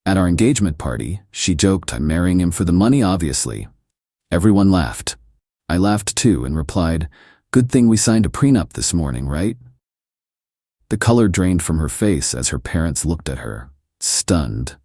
At our engagement party, she joked I'm marrying him for the money, obviously. Everyone laughed. I laughed too and replied, "Good thing we signed a prenup this morning, right?" The color drained from her face as her parents looked at her, stunned.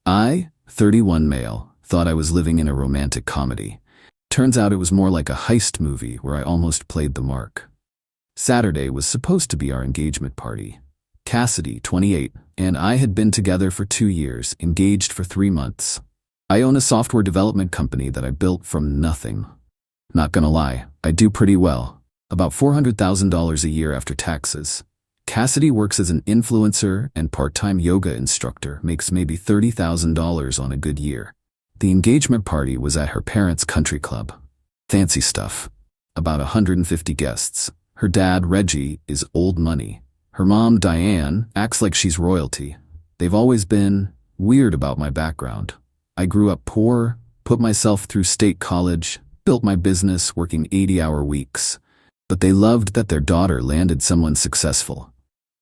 I, 31 male, thought I was living in a romantic comedy. Turns out it was more like a heist movie where I almost played the mark. Saturday was supposed to be our engagement party. Cassidy, 28, and I had been together for 2 years, engaged for 3 months. I own a software development company that I built from nothing. Not gonna lie, I do pretty well. About $400,000 a year after taxes. Cassidy works as an influencer and part-time yoga instructor, makes maybe $30,000 on a good year. The engagement party was at her parents' country club. Fancy stuff. About 150 guests. Her dad, Reggie, is old money. Her mom, Diane, acts like she's royalty. They've always been weird about my background. I grew up poor, put myself through state college, built my business working 80-hour weeks. But they loved that their daughter landed someone successful.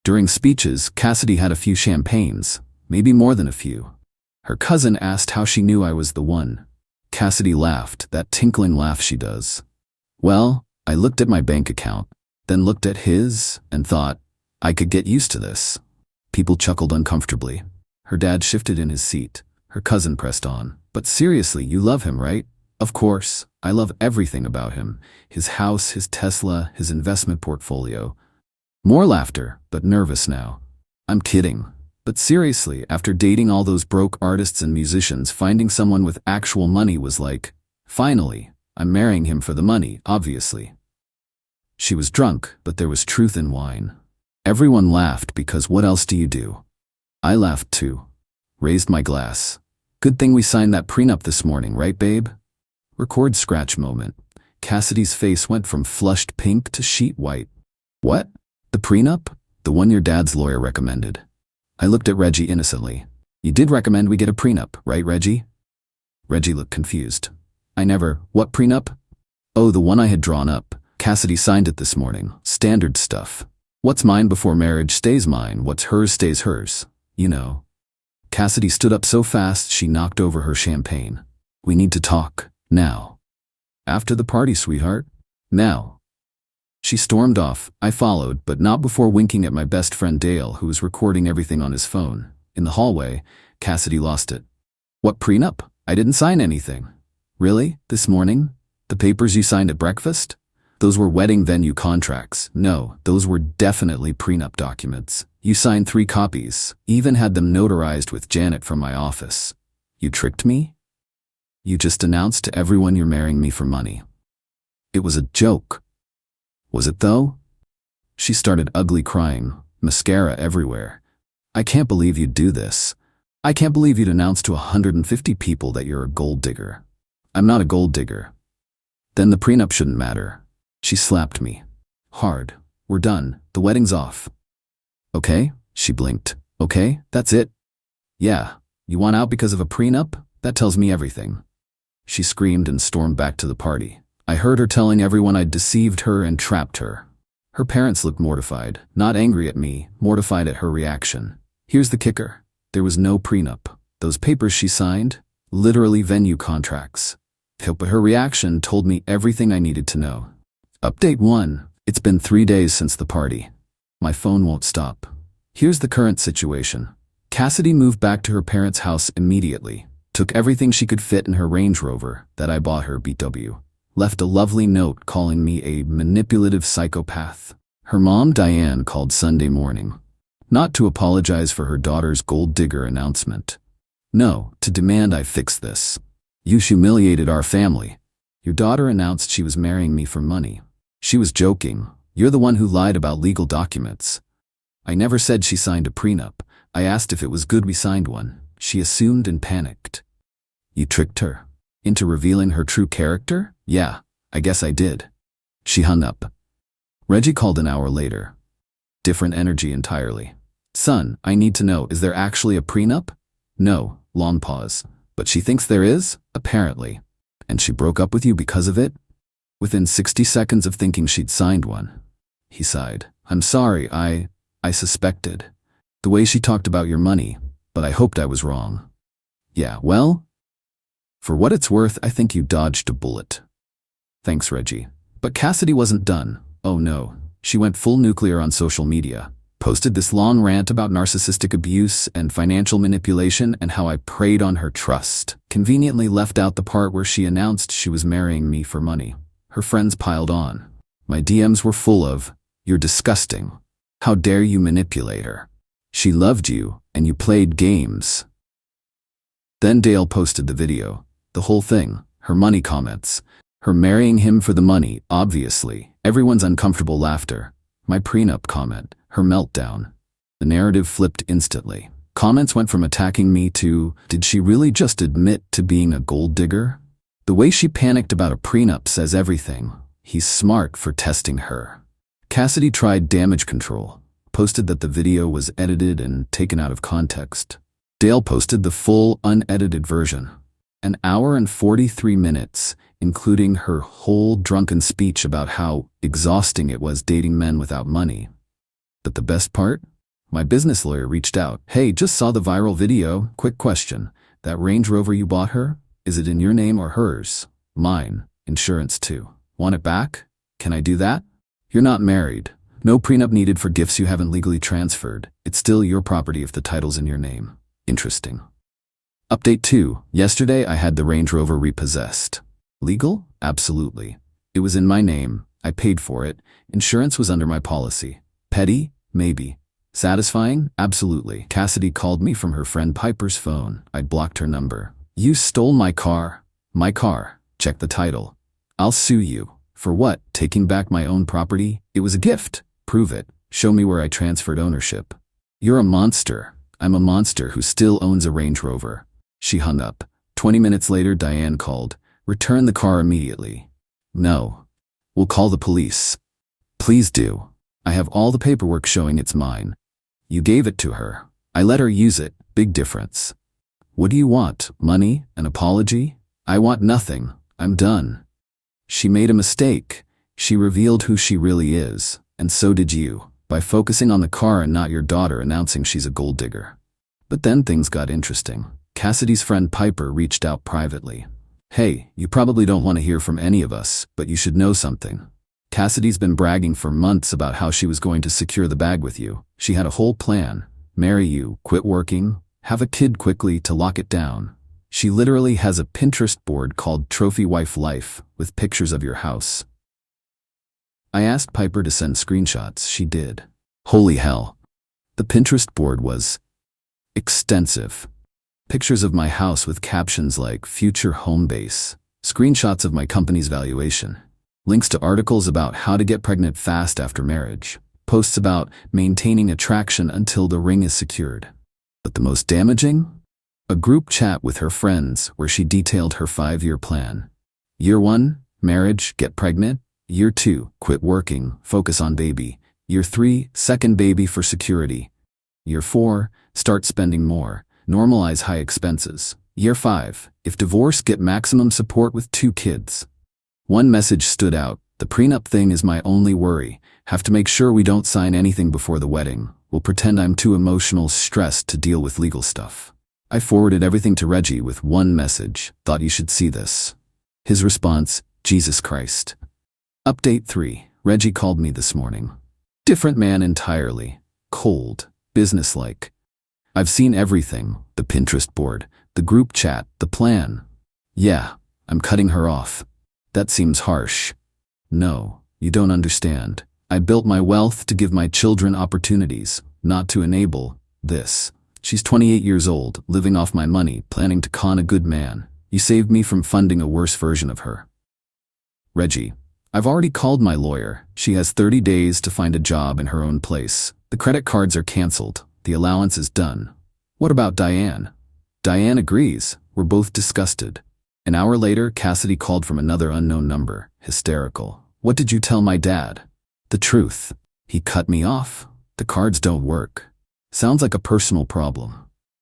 During speeches, Cassidy had a few champagnes, maybe more than a few. Her cousin asked how she knew I was the one. Cassidy laughed, that tinkling laugh she does. Well, I looked at my bank account, then looked at his, and thought, I could get used to this. People chuckled uncomfortably. Her dad shifted in his seat. Her cousin pressed on. But seriously, you love him, right? Of course, I love everything about him. His house, his Tesla, his investment portfolio. More laughter, but nervous now. I'm kidding. But seriously, after dating all those broke artists and musicians, finding someone with actual money was like, finally, I'm marrying him for the money, obviously. She was drunk, but there was truth in wine. Everyone laughed because what else do you do? I laughed too. Raised my glass. Good thing we signed that prenup this morning, right, babe? Record scratch moment. Cassidy's face went from flushed pink to sheet white. What? The prenup? The one your dad's lawyer recommended. I looked at Reggie innocently. You did recommend we get a prenup, right, Reggie? Reggie looked confused. What prenup? Oh, the one I had drawn up. Cassidy signed it this morning. Standard stuff. What's mine before marriage stays mine, what's hers stays hers. You know. Cassidy stood up so fast she knocked over her champagne. We need to talk, now. After the party, sweetheart. Now. She stormed off. I followed, but not before winking at my best friend Dale, who was recording everything on his phone. In the hallway, Cassidy lost it. What prenup? I didn't sign anything. Really? This morning? The papers you signed at breakfast? Those were wedding venue contracts. No, those were definitely prenup documents. You signed 3 copies, even had them notarized with Janet from my office. You tricked me? You just announced to everyone you're marrying me for money. It was a joke. Was it though? She started ugly crying, mascara everywhere. I can't believe you'd do this. I can't believe you'd announce to 150 people that you're a gold digger. I'm not a gold digger. Then the prenup shouldn't matter. She slapped me. Hard. We're done. The wedding's off. Okay? She blinked. Okay? That's it? Yeah. You want out because of a prenup? That tells me everything. She screamed and stormed back to the party. I heard her telling everyone I'd deceived her and trapped her. Her parents looked mortified, not angry at me, mortified at her reaction. Here's the kicker. There was no prenup. Those papers she signed, literally venue contracts. But her reaction told me everything I needed to know. Update 1. It's been 3 days since the party. My phone won't stop. Here's the current situation. Cassidy moved back to her parents' house immediately, took everything she could fit in her Range Rover that I bought her BW, left a lovely note calling me a manipulative psychopath. Her mom, Diane, called Sunday morning, not to apologize for her daughter's gold digger announcement. No, to demand I fix this. You humiliated our family. Your daughter announced she was marrying me for money. She was joking. You're the one who lied about legal documents. I never said she signed a prenup. I asked if it was good we signed one. She assumed and panicked. You tricked her into revealing her true character? Yeah, I guess I did. She hung up. Reggie called an hour later. Different energy entirely. Son, I need to know, is there actually a prenup? No, long pause. But she thinks there is? Apparently. And she broke up with you because of it? Within 60 seconds of thinking she'd signed one. He sighed. I'm sorry, I suspected. The way she talked about your money, but I hoped I was wrong. Yeah, well, for what it's worth, I think you dodged a bullet. Thanks, Reggie. But Cassidy wasn't done. Oh no. She went full nuclear on social media. Posted this long rant about narcissistic abuse and financial manipulation and how I preyed on her trust. Conveniently left out the part where she announced she was marrying me for money. Her friends piled on. My DMs were full of, "You're disgusting. How dare you manipulate her? She loved you, and you played games." Then Dale posted the video. The whole thing. Her money comments. Her marrying him for the money, obviously. Everyone's uncomfortable laughter. My prenup comment. Her meltdown. The narrative flipped instantly. Comments went from attacking me to, did she really just admit to being a gold digger? The way she panicked about a prenup says everything. He's smart for testing her. Cassidy tried damage control. Posted that the video was edited and taken out of context. Dale posted the full, unedited version. An hour and 43 minutes, including her whole drunken speech about how exhausting it was dating men without money. But the best part? My business lawyer reached out. "Hey, just saw the viral video. Quick question. That Range Rover you bought her? Is it in your name or hers?" "Mine. Insurance too. Want it back? Can I do that?" "You're not married. No prenup needed for gifts you haven't legally transferred. It's still your property if the title's in your name." Interesting. Update 2. Yesterday I had the Range Rover repossessed. Legal? Absolutely. It was in my name. I paid for it. Insurance was under my policy. Petty? Maybe. Satisfying? Absolutely. Cassidy called me from her friend Piper's phone. I'd blocked her number. "You stole my car." "My car. Check the title." "I'll sue you." "For what? Taking back my own property? It was a gift." "Prove it. Show me where I transferred ownership." "You're a monster." "I'm a monster who still owns a Range Rover." She hung up. 20 minutes later, Diane called. "Return the car immediately." "No. We'll call the police." "Please do. I have all the paperwork showing it's mine." "You gave it to her." "I let her use it. Big difference." "What do you want? Money? An apology?" "I want nothing. I'm done." She made a mistake. She revealed who she really is, and so did you, by focusing on the car and not your daughter announcing she's a gold digger. But then things got interesting. Cassidy's friend Piper reached out privately. "Hey, you probably don't want to hear from any of us, but you should know something. Cassidy's been bragging for months about how she was going to secure the bag with you. She had a whole plan. Marry you, quit working, have a kid quickly to lock it down. She literally has a Pinterest board called Trophy Wife Life with pictures of your house." I asked Piper to send screenshots. She did. Holy hell. The Pinterest board was extensive. Pictures of my house with captions like future home base, screenshots of my company's valuation, links to articles about how to get pregnant fast after marriage, posts about maintaining attraction until the ring is secured. But the most damaging? A group chat with her friends where she detailed her 5-year plan. Year 1, marriage, get pregnant. Year 2, quit working, focus on baby. Year 3, second baby for security. Year 4, start spending more, normalize high expenses. Year 5, if divorce, get maximum support with 2 kids. One message stood out. "The prenup thing is my only worry. Have to make sure we don't sign anything before the wedding. We'll pretend I'm too emotional stressed to deal with legal stuff." I forwarded everything to Reggie with one message. "Thought you should see this." His response, "Jesus Christ." Update 3. Reggie called me this morning. Different man entirely. Cold. Businesslike. "I've seen everything. The Pinterest board, the group chat, the plan." "Yeah, I'm cutting her off." "That seems harsh." "No, you don't understand. I built my wealth to give my children opportunities, not to enable this. She's 28 years old, living off my money, planning to con a good man. You saved me from funding a worse version of her." Reggie, "I've already called my lawyer. She has 30 days to find a job in her own place. The credit cards are canceled. The allowance is done." "What about Diane?" "Diane agrees. We're both disgusted." An hour later, Cassidy called from another unknown number, hysterical. "What did you tell my dad?" "The truth. He cut me off. The cards don't work." "Sounds like a personal problem."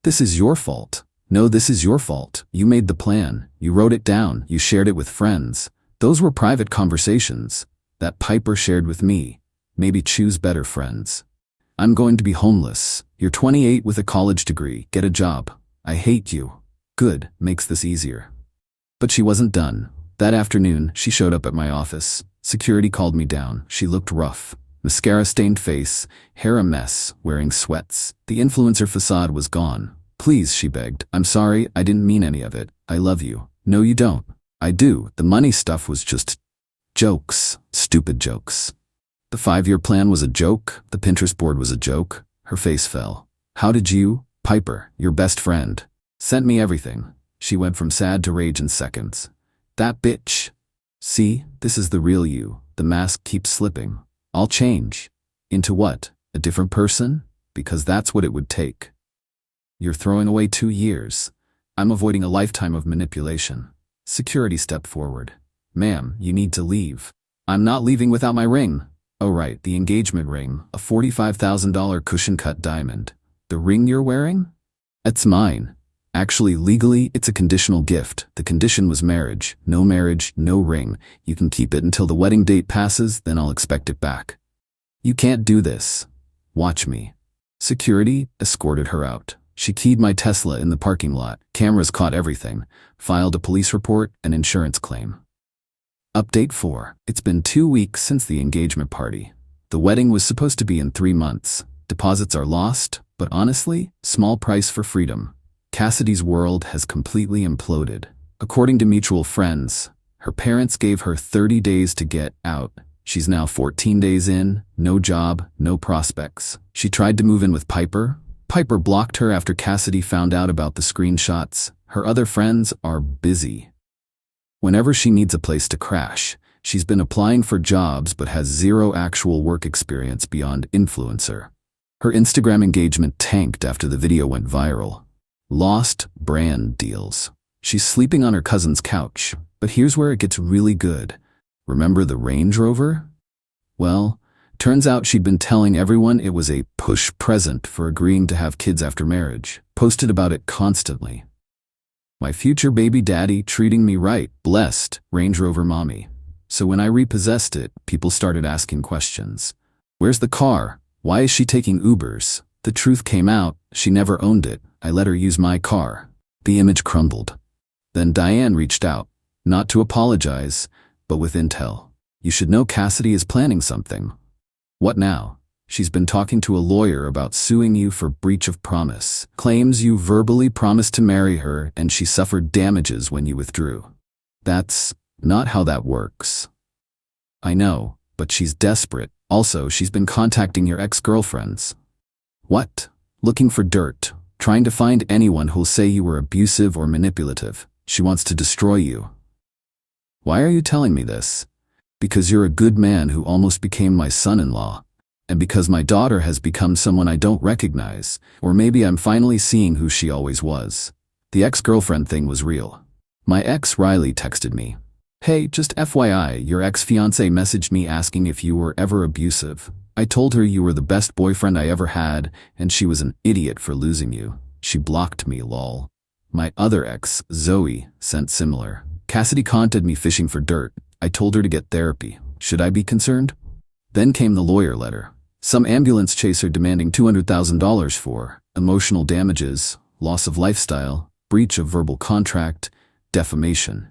"This is your fault." "No, this is your fault. You made the plan. You wrote it down. You shared it with friends. Those were private conversations that Piper shared with me. Maybe choose better friends." "I'm going to be homeless. You're 28 with a college degree. Get a job." "I hate you." Good, makes this easier. But she wasn't done. That afternoon, she showed up at my office. Security called me down. She looked rough. Mascara-stained face, hair a mess, wearing sweats. The influencer facade was gone. Please, she begged. I'm sorry, I didn't mean any of it. I love you. No, you don't. I do. The money stuff was just jokes. Stupid jokes. The 5-year plan was a joke. The Pinterest board was a joke. Her face fell. How did you, Piper, your best friend, sent me everything? She went from sad to rage in seconds. That bitch. See, this is the real you. The mask keeps slipping. I'll change. Into what? A different person? Because that's what it would take. You're throwing away 2 years. I'm avoiding a lifetime of manipulation. Security stepped forward. Ma'am, you need to leave. I'm not leaving without my ring. Oh right, the engagement ring, a $45,000 cushion-cut diamond. The ring you're wearing? It's mine. Actually, legally, it's a conditional gift. The condition was marriage. No marriage, no ring. You can keep it until the wedding date passes, then I'll expect it back. You can't do this. Watch me. Security escorted her out. She keyed my Tesla in the parking lot. Cameras caught everything. Filed a police report, an insurance claim. Update 4. It's been 2 weeks since the engagement party. The wedding was supposed to be in 3 months. Deposits are lost, but honestly, small price for freedom. Cassidy's world has completely imploded. According to mutual friends, her parents gave her 30 days to get out. She's now 14 days in, no job, no prospects. She tried to move in with Piper. Piper blocked her after Cassidy found out about the screenshots. Her other friends are busy. Whenever she needs a place to crash, she's been applying for jobs but has 0 actual work experience beyond influencer. Her Instagram engagement tanked after the video went viral. Lost brand deals. She's sleeping on her cousin's couch, but here's where it gets really good. Remember the Range Rover? Well, turns out she'd been telling everyone it was a push present for agreeing to have kids after marriage. Posted about it constantly. My future baby daddy treating me right, blessed, Range Rover mommy. So when I repossessed it, people started asking questions. Where's the car? Why is she taking Ubers? The truth came out, she never owned it. I let her use my car. The image crumbled. Then Diane reached out, not to apologize, but with intel. You should know Cassidy is planning something. What now? She's been talking to a lawyer about suing you for breach of promise. Claims you verbally promised to marry her and she suffered damages when you withdrew. That's not how that works. I know, but she's desperate. Also, she's been contacting your ex-girlfriends. What? Looking for dirt. Trying to find anyone who'll say you were abusive or manipulative. She wants to destroy you. Why are you telling me this? Because you're a good man who almost became my son-in-law. And because my daughter has become someone I don't recognize, or maybe I'm finally seeing who she always was. The ex-girlfriend thing was real. My ex Riley texted me. Hey, just FYI, your ex-fiancé messaged me asking if you were ever abusive. I told her you were the best boyfriend I ever had, and she was an idiot for losing you. She blocked me, lol. My other ex, Zoe, sent similar. Cassidy contacted me fishing for dirt. I told her to get therapy. Should I be concerned? Then came the lawyer letter. Some ambulance chaser demanding $200,000 for emotional damages, loss of lifestyle, breach of verbal contract, defamation.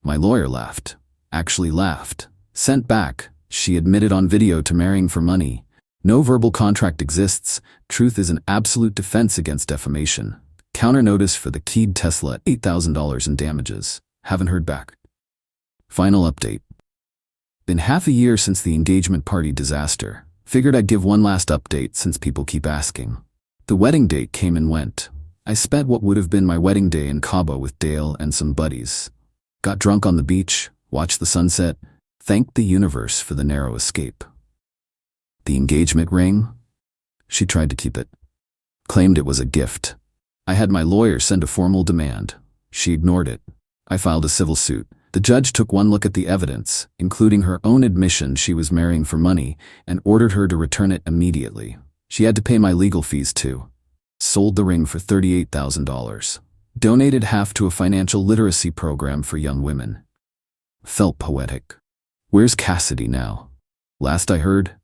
My lawyer laughed. Actually laughed. Sent back. She admitted on video to marrying for money. No verbal contract exists. Truth is an absolute defense against defamation. Counter notice for the keyed Tesla, $8,000 in damages. Haven't heard back. Final update. Been half a year since the engagement party disaster. Figured I'd give one last update since people keep asking. The wedding date came and went. I spent what would have been my wedding day in Cabo with Dale and some buddies. Got drunk on the beach, watched the sunset, thanked the universe for the narrow escape. The engagement ring? She tried to keep it. Claimed it was a gift. I had my lawyer send a formal demand. She ignored it. I filed a civil suit. The judge took one look at the evidence, including her own admission she was marrying for money, and ordered her to return it immediately. She had to pay my legal fees too. Sold the ring for $38,000. Donated half to a financial literacy program for young women. Felt poetic. Where's Cassidy now? Last I heard,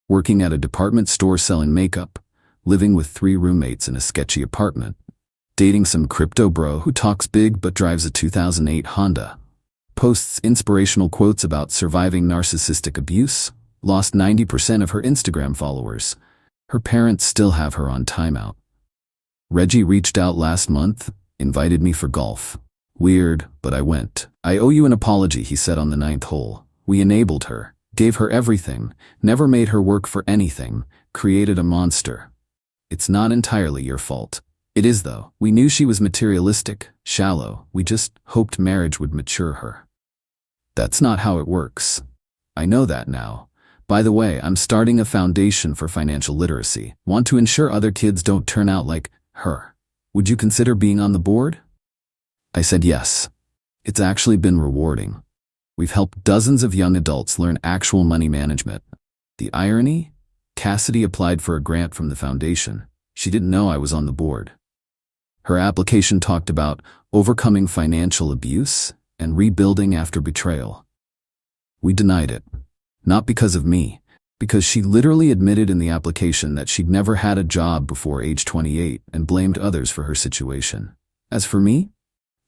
working at a department store selling makeup, living with 3 roommates in a sketchy apartment. Dating some crypto bro who talks big but drives a 2008 Honda. Posts inspirational quotes about surviving narcissistic abuse. Lost 90% of her Instagram followers. Her parents still have her on timeout. Reggie reached out last month, invited me for golf. Weird, but I went. I owe you an apology, he said on the 9th hole. We enabled her, gave her everything, never made her work for anything, created a monster. It's not entirely your fault. It is though. We knew she was materialistic, shallow. We just hoped marriage would mature her. That's not how it works. I know that now. By the way, I'm starting a foundation for financial literacy. Want to ensure other kids don't turn out like her. Would you consider being on the board? I said yes. It's actually been rewarding. We've helped dozens of young adults learn actual money management. The irony? Cassidy applied for a grant from the foundation. She didn't know I was on the board. Her application talked about overcoming financial abuse and rebuilding after betrayal. We denied it. Not because of me, because she literally admitted in the application that she'd never had a job before age 28 and blamed others for her situation. As for me,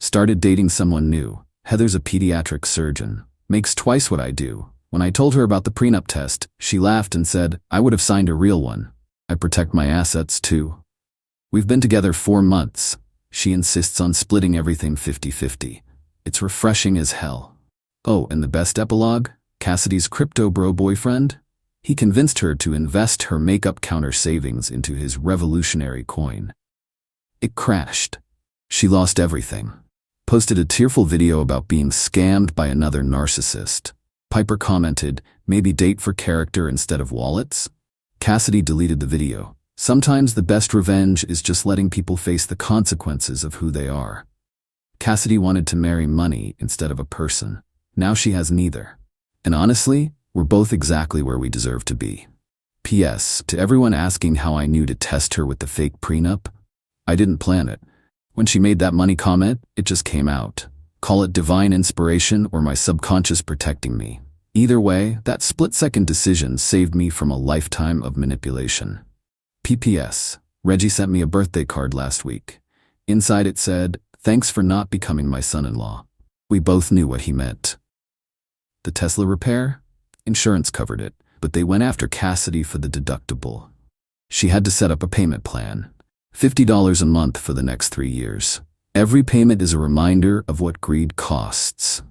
started dating someone new. Heather's a pediatric surgeon, makes twice what I do. When I told her about the prenup test, she laughed and said, I would have signed a real one. I protect my assets too. We've been together 4 months. She insists on splitting everything 50-50. It's refreshing as hell. Oh, and the best epilogue? Cassidy's crypto bro boyfriend? He convinced her to invest her makeup counter savings into his revolutionary coin. It crashed. She lost everything. Posted a tearful video about being scammed by another narcissist. Piper commented, maybe date for character instead of wallets? Cassidy deleted the video. Sometimes the best revenge is just letting people face the consequences of who they are. Cassidy wanted to marry money instead of a person. Now she has neither. And honestly, we're both exactly where we deserve to be. P.S. To everyone asking how I knew to test her with the fake prenup, I didn't plan it. When she made that money comment, it just came out. Call it divine inspiration or my subconscious protecting me. Either way, that split-second decision saved me from a lifetime of manipulation. P.P.S. Reggie sent me a birthday card last week. Inside it said, thanks for not becoming my son-in-law. We both knew what he meant. The Tesla repair? Insurance covered it, but they went after Cassidy for the deductible. She had to set up a payment plan. $50 a month for the next 3 years. Every payment is a reminder of what greed costs.